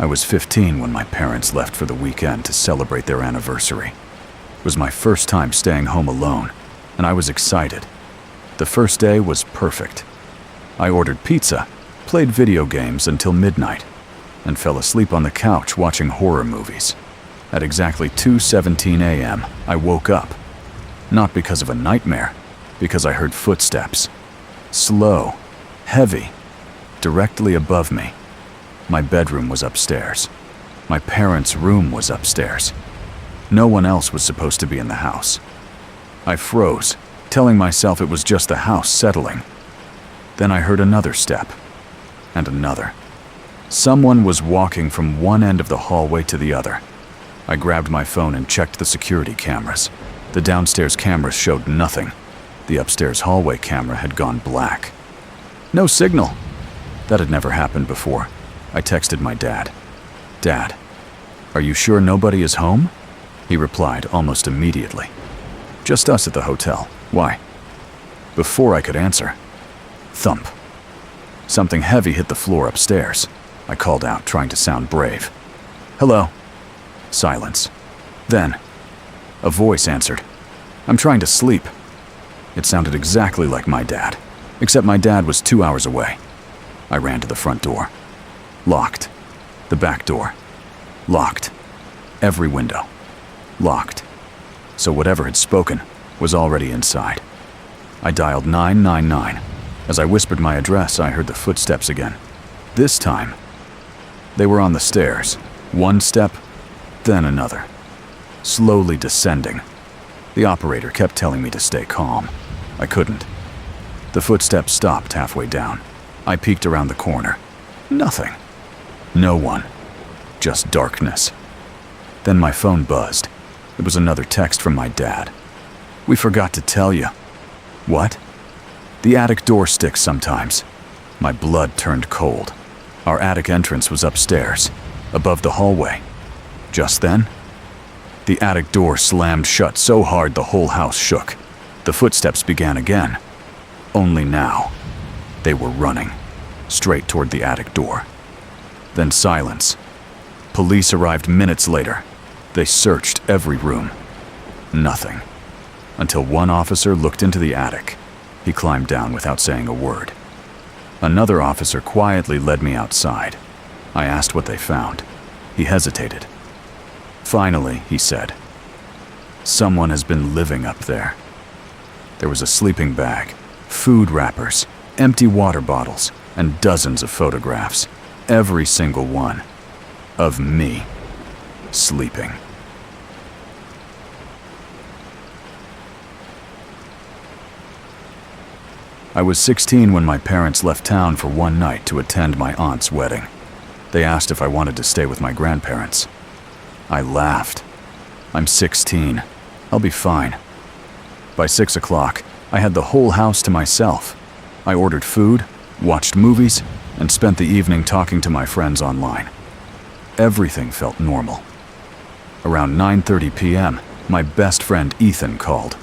was 15 when my parents left for the weekend to celebrate their anniversary. It was my first time staying home alone, and I was excited. The first day was perfect. I ordered pizza, played video games until midnight, and fell asleep on the couch watching horror movies. At exactly 2:17 a.m., I woke up. Not because of a nightmare, because I heard footsteps. Slow, heavy, directly above me. My bedroom was upstairs. My parents' room was upstairs. No one else was supposed to be in the house. I froze, telling myself it was just the house settling. Then I heard another step, and another. Someone was walking from one end of the hallway to the other. I grabbed my phone and checked the security cameras. The downstairs cameras showed nothing. The upstairs hallway camera had gone black. No signal. That had never happened before. I texted my dad. "Dad, are you sure nobody is home?" He replied almost immediately. "Just us at the hotel. Why?" Before I could answer, thump. Something heavy hit the floor upstairs. I called out, trying to sound brave. "Hello." Silence. Then, a voice answered. "I'm trying to sleep." It sounded exactly like my dad, except my dad was 2 hours away. I ran to the front door. Locked. The back door. Locked. Every window. Locked. So whatever had spoken was already inside. I dialed 999. As I whispered my address, I heard the footsteps again. This time, they were on the stairs. One step, then another. Slowly descending. The operator kept telling me to stay calm. I couldn't. The footsteps stopped halfway down. I peeked around the corner. Nothing. No one. Just darkness. Then my phone buzzed. It was another text from my dad. "We forgot to tell you." What? The attic door sticks sometimes. My blood turned cold. Our attic entrance was upstairs, above the hallway. Just then, the attic door slammed shut so hard the whole house shook. The footsteps began again. Only now, they were running, straight toward the attic door. Then silence. Police arrived minutes later. They searched every room. Nothing. Until one officer looked into the attic. He climbed down without saying a word. Another officer quietly led me outside. I asked what they found. He hesitated. Finally, he said, "Someone has been living up there." There was a sleeping bag, food wrappers, empty water bottles, and dozens of photographs. Every single one. Of me. Sleeping. I was 16 when my parents left town for one night to attend my aunt's wedding. They asked if I wanted to stay with my grandparents. I laughed. "I'm 16. I'll be fine." By 6 o'clock, I had the whole house to myself. I ordered food, watched movies, and spent the evening talking to my friends online. Everything felt normal. Around 9:30 p.m., my best friend Ethan called.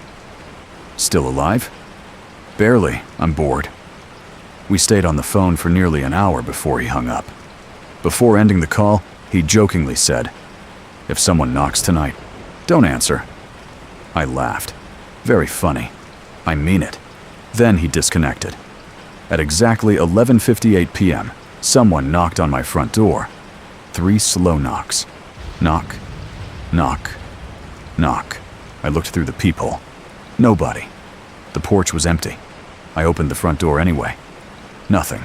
"Still alive?" "Barely. I'm bored." We stayed on the phone for nearly an hour before he hung up. Before ending the call, he jokingly said, "If someone knocks tonight, don't answer." I laughed. Very funny. I mean it. Then he disconnected. At exactly 11:58 p.m., someone knocked on my front door. 3 slow knocks. Knock, knock, knock. I looked through the peephole. Nobody. The porch was empty. I opened the front door anyway. Nothing.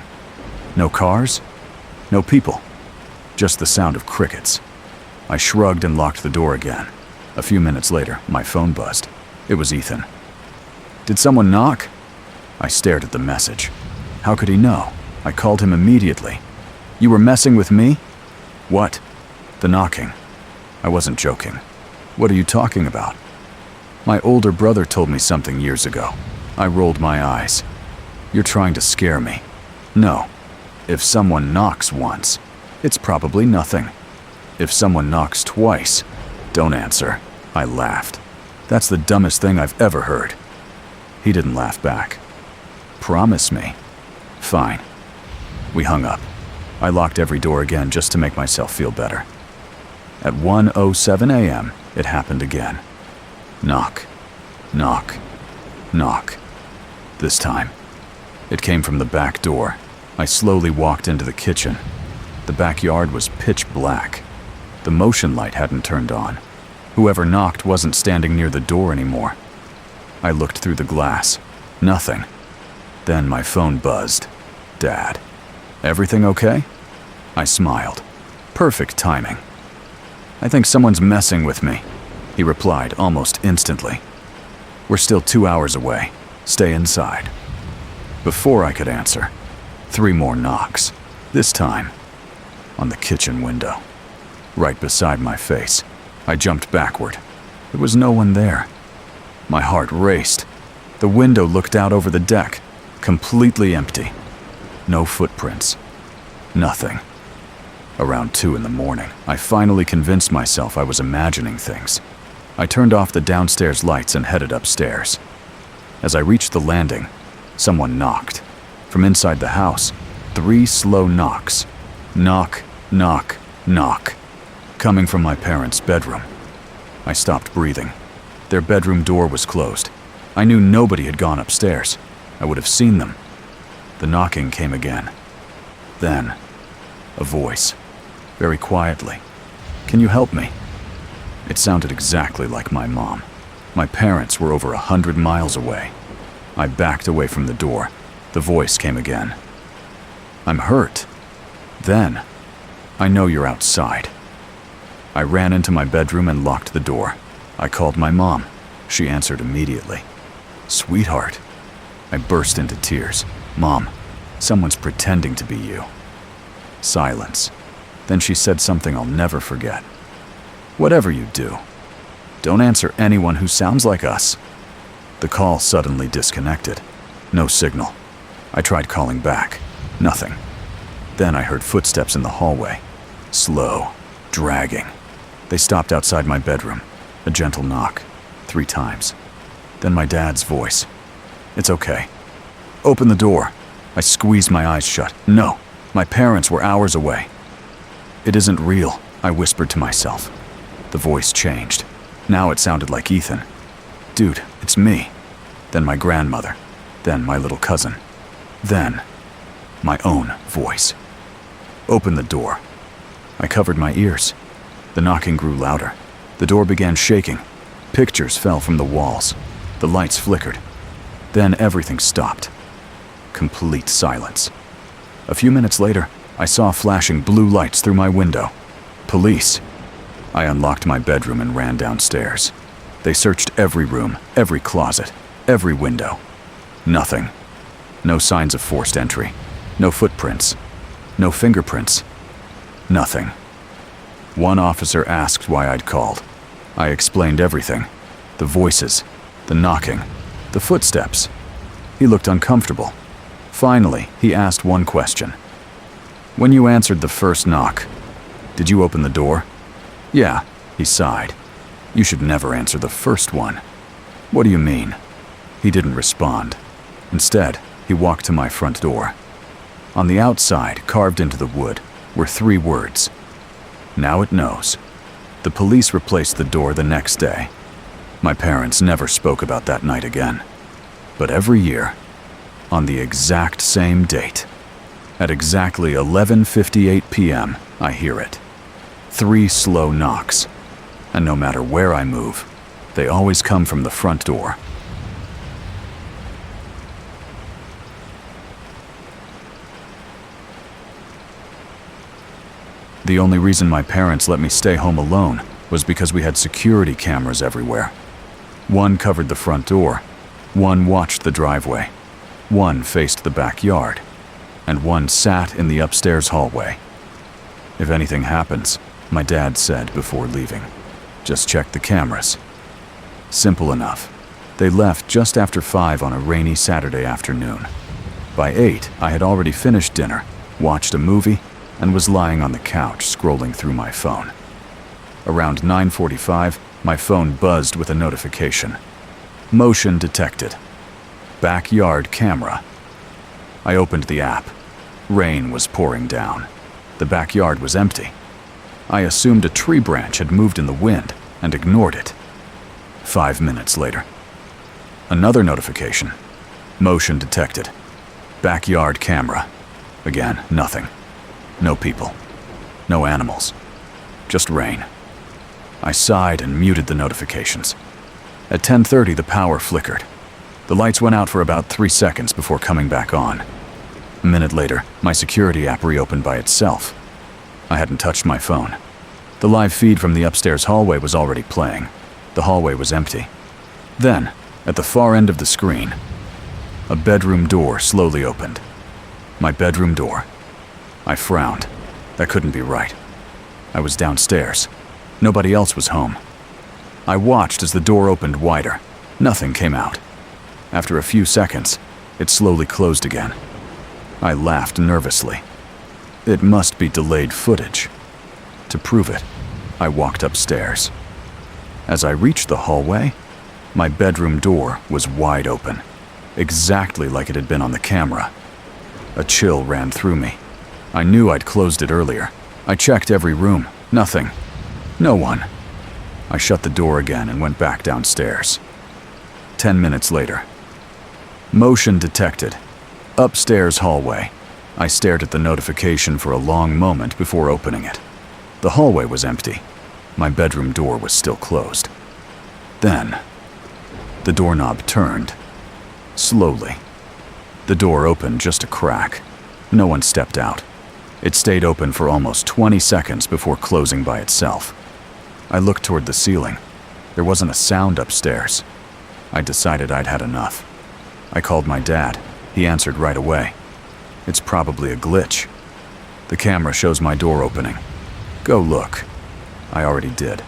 No cars. No people. Just the sound of crickets. I shrugged and locked the door again. A few minutes later, my phone buzzed. It was Ethan. "Did someone knock?" I stared at the message. How could he know? I called him immediately. "You were messing with me?" "What?" "The knocking." I wasn't joking. "What are you talking about?" "My older brother told me something years ago." I rolled my eyes. "You're trying to scare me." "No. If someone knocks once, it's probably nothing. If someone knocks twice, don't answer." I laughed. "That's the dumbest thing I've ever heard." He didn't laugh back. "Promise me." "Fine." We hung up. I locked every door again just to make myself feel better. At 1:07 a.m., it happened again. Knock, knock, knock. This time, it came from the back door. I slowly walked into the kitchen. The backyard was pitch black. The motion light hadn't turned on. Whoever knocked wasn't standing near the door anymore. I looked through the glass. Nothing. Then my phone buzzed. Dad. Everything okay? I smiled. Perfect timing. I think someone's messing with me, he replied almost instantly. We're still 2 hours away. Stay inside. Before I could answer, 3 more knocks. This time, on the kitchen window. Right beside my face. I jumped backward. There was no one there. My heart raced. The window looked out over the deck, completely empty. No footprints. Nothing. Around 2 in the morning, I finally convinced myself I was imagining things. I turned off the downstairs lights and headed upstairs. As I reached the landing, someone knocked. From inside the house, 3 slow knocks. Knock, knock, knock. Coming from my parents' bedroom. I stopped breathing. Their bedroom door was closed. I knew nobody had gone upstairs. I would have seen them. The knocking came again. Then, a voice, very quietly. Can you help me? It sounded exactly like my mom. My parents were over 100 miles away. I backed away from the door. The voice came again. I'm hurt. Then, I know you're outside. I ran into my bedroom and locked the door. I called my mom. She answered immediately. Sweetheart. I burst into tears. Mom, someone's pretending to be you. Silence. Then she said something I'll never forget. Whatever you do, don't answer anyone who sounds like us. The call suddenly disconnected. No signal. I tried calling back. Nothing. Then I heard footsteps in the hallway. Slow, dragging. They stopped outside my bedroom. A gentle knock. 3 times. Then my dad's voice. It's okay. Open the door. I squeezed my eyes shut. No, my parents were hours away. It isn't real, I whispered to myself. The voice changed. Now it sounded like Ethan. Dude, it's me. Then my grandmother. Then my little cousin. Then, my own voice. Open the door. I covered my ears. The knocking grew louder. The door began shaking. Pictures fell from the walls. The lights flickered. Then everything stopped. Complete silence. A few minutes later, I saw flashing blue lights through my window. Police. I unlocked my bedroom and ran downstairs. They searched every room, every closet, every window. Nothing. No signs of forced entry. No footprints. No fingerprints. Nothing. One officer asked why I'd called. I explained everything. The voices, the knocking, the footsteps. He looked uncomfortable. Finally, he asked one question. When you answered the first knock, did you open the door? Yeah, he sighed. You should never answer the first one. What do you mean? He didn't respond. Instead, he walked to my front door. On the outside, carved into the wood, were 3 words. Now it knows. The police replaced the door the next day. My parents never spoke about that night again. But every year, on the exact same date, at exactly 11:58 p.m., I hear it. 3 slow knocks. And no matter where I move, they always come from the front door. The only reason my parents let me stay home alone was because we had security cameras everywhere. One covered the front door, one watched the driveway, one faced the backyard, and one sat in the upstairs hallway. If anything happens, my dad said before leaving, just check the cameras. Simple enough. They left just after 5 on a rainy Saturday afternoon. By 8, I had already finished dinner, watched a movie, and was lying on the couch scrolling through my phone. Around 9:45, my phone buzzed with a notification. Motion detected. Backyard camera. I opened the app. Rain was pouring down. The backyard was empty. I assumed a tree branch had moved in the wind and ignored it. 5 minutes later. Another notification. Motion detected. Backyard camera. Again, nothing. No people. No animals. Just rain. I sighed and muted the notifications. At 10:30, the power flickered. The lights went out for about 3 seconds before coming back on. A minute later, my security app reopened by itself. I hadn't touched my phone. The live feed from the upstairs hallway was already playing. The hallway was empty. Then, at the far end of the screen, a bedroom door slowly opened. My bedroom door. I frowned. That couldn't be right. I was downstairs. Nobody else was home. I watched as the door opened wider. Nothing came out. After a few seconds, it slowly closed again. I laughed nervously. It must be delayed footage. To prove it, I walked upstairs. As I reached the hallway, my bedroom door was wide open, exactly like it had been on the camera. A chill ran through me. I knew I'd closed it earlier. I checked every room. Nothing. No one. I shut the door again and went back downstairs. 10 minutes later. Motion detected. Upstairs hallway. I stared at the notification for a long moment before opening it. The hallway was empty. My bedroom door was still closed. Then, the doorknob turned. Slowly. The door opened just a crack. No one stepped out. It stayed open for almost 20 seconds before closing by itself. I looked toward the ceiling. There wasn't a sound upstairs. I decided I'd had enough. I called my dad. He answered right away. It's probably a glitch. The camera shows my door opening. Go look. I already did.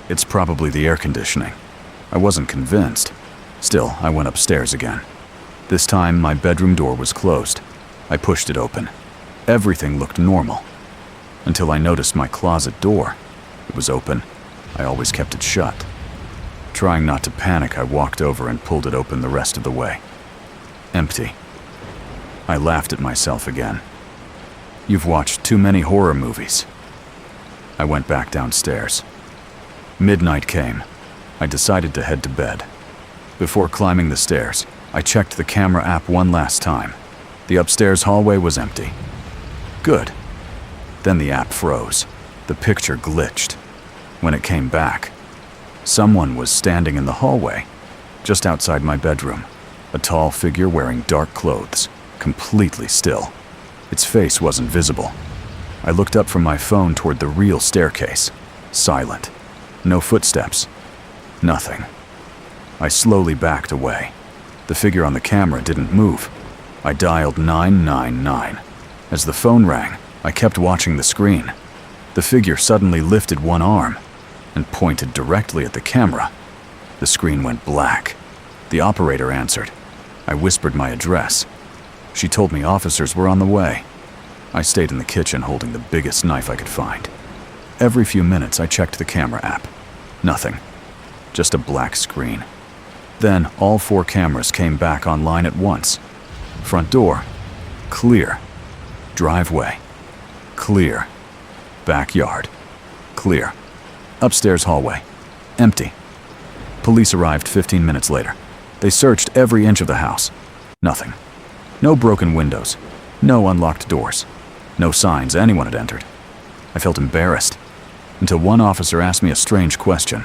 It's probably the air conditioning. I wasn't convinced. Still, I went upstairs again. This time, my bedroom door was closed. I pushed it open. Everything looked normal. Until I noticed my closet door. It was open. I always kept it shut. Trying not to panic, I walked over and pulled it open the rest of the way. Empty. I laughed at myself again. You've watched too many horror movies. I went back downstairs. Midnight came. I decided to head to bed. Before climbing the stairs, I checked the camera app one last time. The upstairs hallway was empty. Good. Then the app froze. The picture glitched. When it came back, someone was standing in the hallway, just outside my bedroom. A tall figure wearing dark clothes, completely still. Its face wasn't visible. I looked up from my phone toward the real staircase. Silent. No footsteps. Nothing. I slowly backed away. The figure on the camera didn't move. I dialed 999. As the phone rang, I kept watching the screen. The figure suddenly lifted one arm and pointed directly at the camera. The screen went black. The operator answered. I whispered my address. She told me officers were on the way. I stayed in the kitchen holding the biggest knife I could find. Every few minutes I checked the camera app. Nothing. Just a black screen. Then all 4 cameras came back online at once. Front door. Clear. Driveway. Clear. Backyard. Clear. Upstairs hallway. Empty. Police arrived 15 minutes later. They searched every inch of the house. Nothing. No broken windows. No unlocked doors. No signs anyone had entered. I felt embarrassed, until one officer asked me a strange question.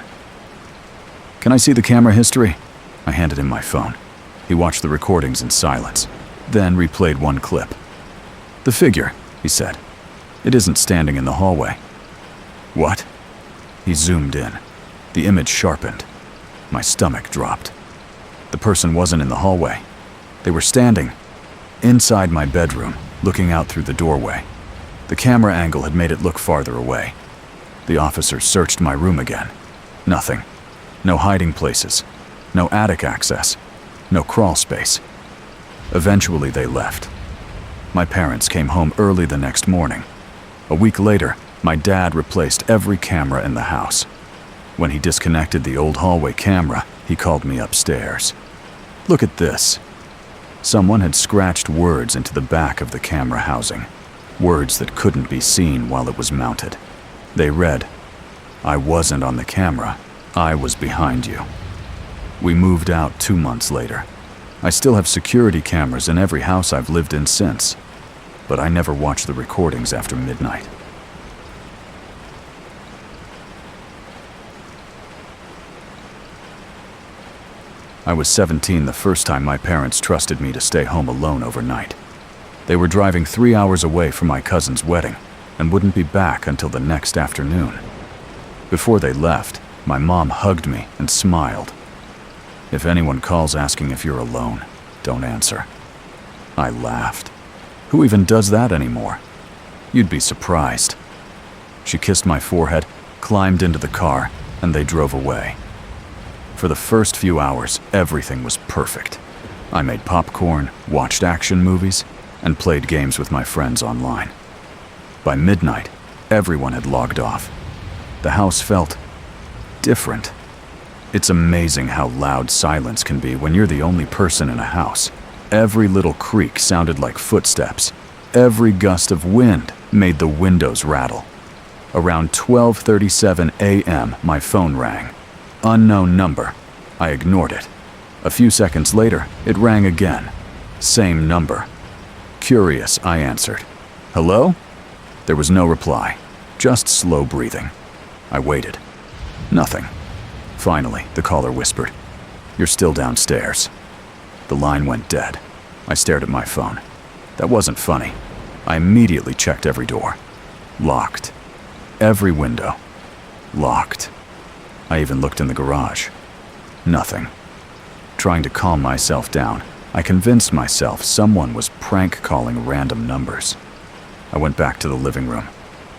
"Can I see the camera history?" I handed him my phone. He watched the recordings in silence, then replayed one clip. "The figure," he said. "It isn't standing in the hallway." "What?" He zoomed in. The image sharpened. My stomach dropped. The person wasn't in the hallway. They were standing inside my bedroom, looking out through the doorway. The camera angle had made it look farther away. The officers searched my room again. Nothing. No hiding places. No attic access. No crawl space. Eventually they left. My parents came home early the next morning. A week later, my dad replaced every camera in the house. When he disconnected the old hallway camera, he called me upstairs. "Look at this." Someone had scratched words into the back of the camera housing. words that couldn't be seen while it was mounted. They read, "I wasn't on the camera, I was behind you." We moved out 2 months later. I still have security cameras in every house I've lived in since, but I never watch the recordings after midnight. I was 17 the first time my parents trusted me to stay home alone overnight. They were driving 3 hours away from my cousin's wedding and wouldn't be back until the next afternoon. Before they left, my mom hugged me and smiled. "If anyone calls asking if you're alone, don't answer." I laughed. Who even does that anymore? You'd be surprised. She kissed my forehead, climbed into the car, and they drove away. For the first few hours, everything was perfect. I made popcorn, watched action movies, and played games with my friends online. By midnight, everyone had logged off. The house felt different. It's amazing how loud silence can be when you're the only person in a house. Every little creak sounded like footsteps. Every gust of wind made the windows rattle. Around 12:37 a.m., my phone rang. Unknown number. I ignored it. A few seconds later, it rang again. Same number. Curious, I answered. "Hello?" There was no reply, just slow breathing. I waited. Nothing. Finally, the caller whispered, "You're still downstairs." The line went dead. I stared at my phone. That wasn't funny. I immediately checked every door. Locked. Every window. Locked. I even looked in the garage. Nothing. Trying to calm myself down, I convinced myself someone was prank calling random numbers. I went back to the living room.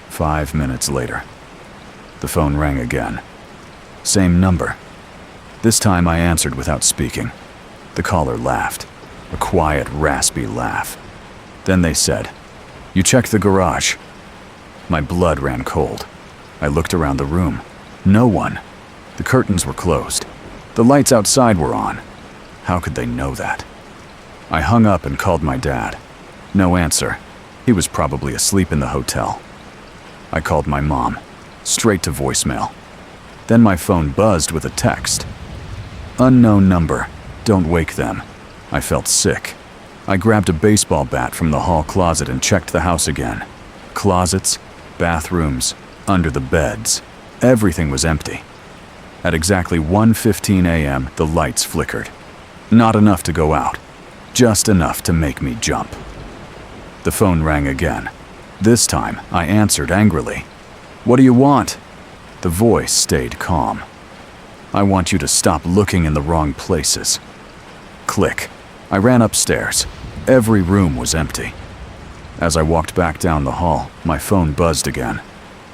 5 minutes later, the phone rang again. Same number. This time I answered without speaking. The caller laughed, a quiet, raspy laugh. Then they said, "You checked the garage." My blood ran cold. I looked around the room. No one. The curtains were closed. The lights outside were on. How could they know that? I hung up and called my dad. No answer. He was probably asleep in the hotel. I called my mom, straight to voicemail. Then my phone buzzed with a text. "Unknown number. Don't wake them." I felt sick. I grabbed a baseball bat from the hall closet and checked the house again. Closets, bathrooms, under the beds. Everything was empty. At exactly 1:15 a.m., the lights flickered. Not enough to go out, just enough to make me jump. The phone rang again. This time, I answered angrily. "What do you want?" The voice stayed calm. "I want you to stop looking in the wrong places." Click. I ran upstairs. Every room was empty. As I walked back down the hall, my phone buzzed again.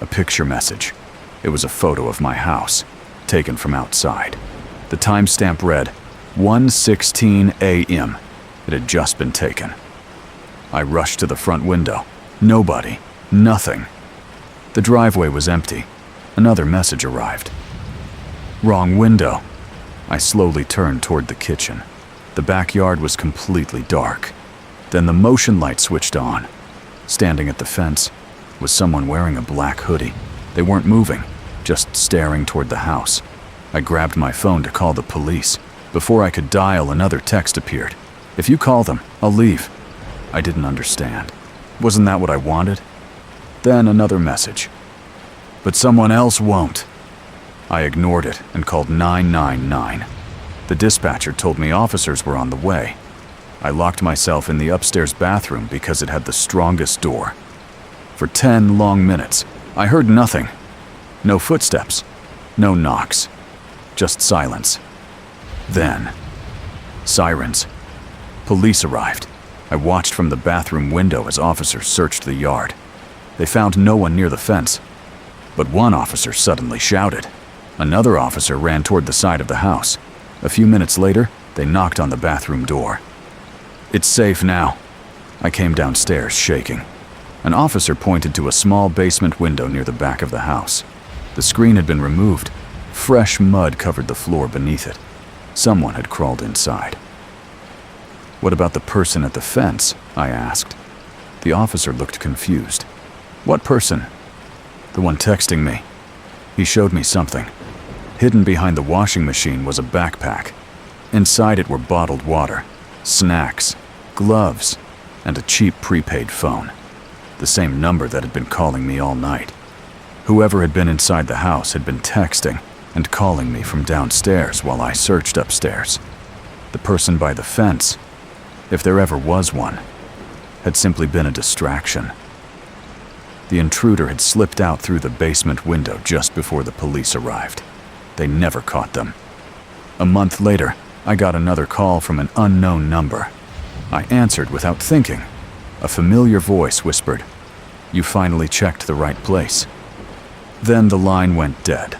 A picture message. It was a photo of my house, taken from outside. The timestamp read 1:16 a.m. It had just been taken. I rushed to the front window. Nobody. Nothing. The driveway was empty. Another message arrived. Wrong window. I slowly turned toward the kitchen. The backyard was completely dark. Then the motion light switched on. Standing at the fence was someone wearing a black hoodie. They weren't moving, just staring toward the house. I grabbed my phone to call the police. Before I could dial, another text appeared. "If you call them, I'll leave." I didn't understand. Wasn't that what I wanted? Then another message. "But someone else won't." I ignored it and called 999. The dispatcher told me officers were on the way. I locked myself in the upstairs bathroom because it had the strongest door. For 10 long minutes, I heard nothing. No footsteps, no knocks, just silence. Then, sirens. Police arrived. I watched from the bathroom window as officers searched the yard. They found no one near the fence, but one officer suddenly shouted. Another officer ran toward the side of the house. A few minutes later, they knocked on the bathroom door. "It's safe now." I came downstairs, shaking. An officer pointed to a small basement window near the back of the house. The screen had been removed. Fresh mud covered the floor beneath it. Someone had crawled inside. "What about the person at the fence?" I asked. The officer looked confused. "What person?" "The one texting me." He showed me something. Hidden behind the washing machine was a backpack. Inside it were bottled water, snacks, gloves, and a cheap prepaid phone. The same number that had been calling me all night. Whoever had been inside the house had been texting and calling me from downstairs while I searched upstairs. The person by the fence, if there ever was one, had simply been a distraction. The intruder had slipped out through the basement window just before the police arrived. They never caught them. A month later, I got another call from an unknown number. I answered without thinking. A familiar voice whispered, "You finally checked the right place." Then the line went dead.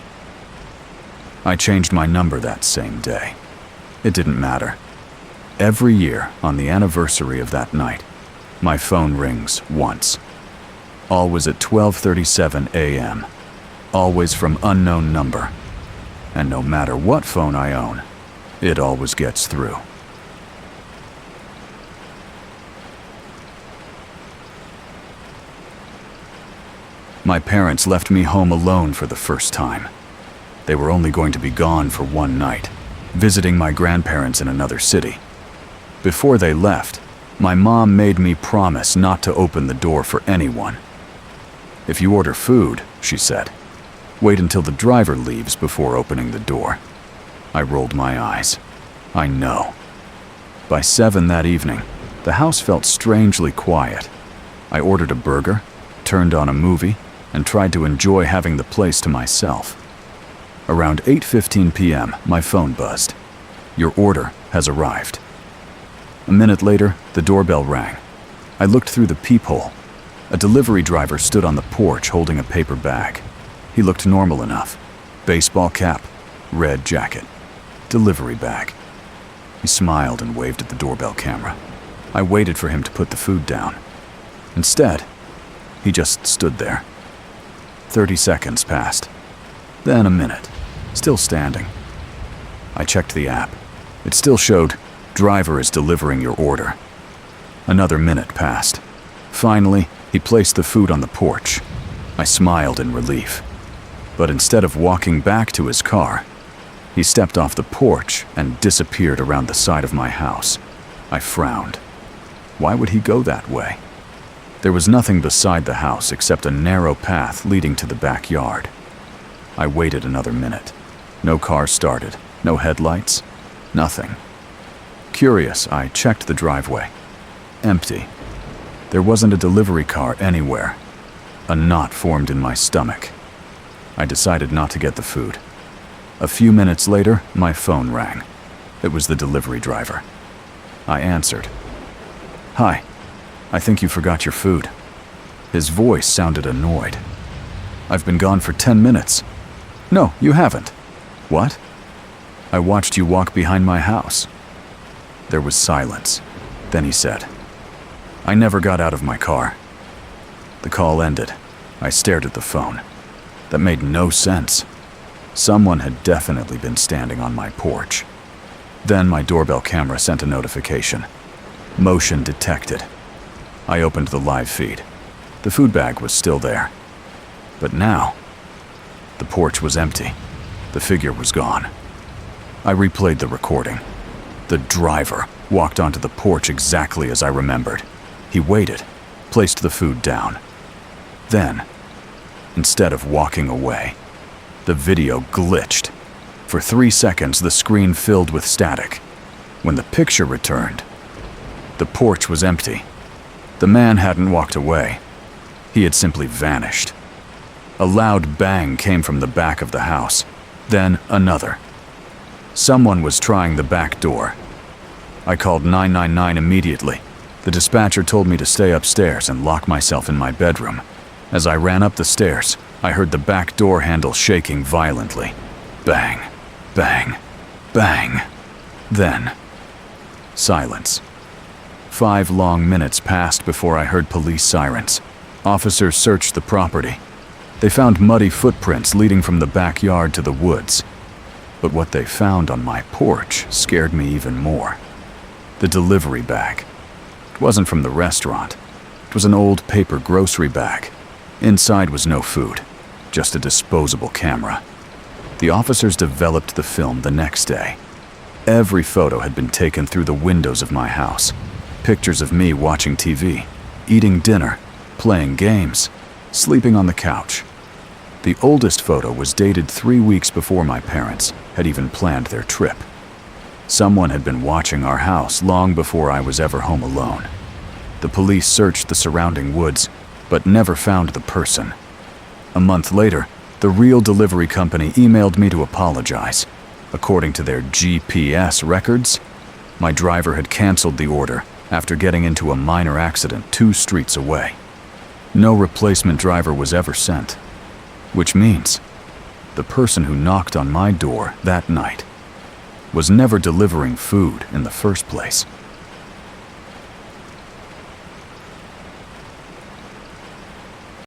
I changed my number that same day. It didn't matter. Every year, on the anniversary of that night, my phone rings once. Always at 12:37 a.m. Always from unknown number. And no matter what phone I own, it always gets through. My parents left me home alone for the first time. They were only going to be gone for one night, visiting my grandparents in another city. Before they left, my mom made me promise not to open the door for anyone. "If you order food," she said, "wait until the driver leaves before opening the door." I rolled my eyes. I know. By 7 that evening, the house felt strangely quiet. I ordered a burger, turned on a movie, and tried to enjoy having the place to myself. Around 8:15 p.m., my phone buzzed. "Your order has arrived." A minute later, the doorbell rang. I looked through the peephole. A delivery driver stood on the porch holding a paper bag. He looked normal enough. Baseball cap, red jacket, delivery bag. He smiled and waved at the doorbell camera. I waited for him to put the food down. Instead, he just stood there. 30 seconds passed. Then a minute, still standing. I checked the app. It still showed, "Driver is delivering your order." Another minute passed. Finally, he placed the food on the porch. I smiled in relief. But instead of walking back to his car, he stepped off the porch and disappeared around the side of my house. I frowned. Why would he go that way? There was nothing beside the house except a narrow path leading to the backyard. I waited another minute. No car started, no headlights, nothing. Curious, I checked the driveway. Empty. There wasn't a delivery car anywhere. A knot formed in my stomach. I decided not to get the food. A few minutes later, my phone rang. It was the delivery driver. I answered. "Hi, I think you forgot your food." His voice sounded annoyed. "I've been gone for 10 minutes. "No, you haven't." "What?" "I watched you walk behind my house." There was silence. Then he said, "I never got out of my car." The call ended. I stared at the phone. That made no sense. Someone had definitely been standing on my porch. Then my doorbell camera sent a notification. Motion detected. I opened the live feed. The food bag was still there. But now, the porch was empty. The figure was gone. I replayed the recording. The driver walked onto the porch exactly as I remembered. He waited, placed the food down. Then, instead of walking away, the video glitched. For 3 seconds, the screen filled with static. When the picture returned, the porch was empty. The man hadn't walked away. He had simply vanished. A loud bang came from the back of the house. Then another. Someone was trying the back door. I called 999 immediately. The dispatcher told me to stay upstairs and lock myself in my bedroom. As I ran up the stairs, I heard the back door handle shaking violently. Bang, bang, bang. Then, silence. 5 long minutes passed before I heard police sirens. Officers searched the property. They found muddy footprints leading from the backyard to the woods. But what they found on my porch scared me even more. The delivery bag. It wasn't from the restaurant. It was an old paper grocery bag. Inside was no food, just a disposable camera. The officers developed the film the next day. Every photo had been taken through the windows of my house. Pictures of me watching TV, eating dinner, playing games, sleeping on the couch. The oldest photo was dated 3 weeks before my parents had even planned their trip. Someone had been watching our house long before I was ever home alone. The police searched the surrounding woods, but never found the person. A month later, the real delivery company emailed me to apologize. According to their GPS records, my driver had canceled the order after getting into a minor accident 2 streets away. No replacement driver was ever sent, which means the person who knocked on my door that night was never delivering food in the first place.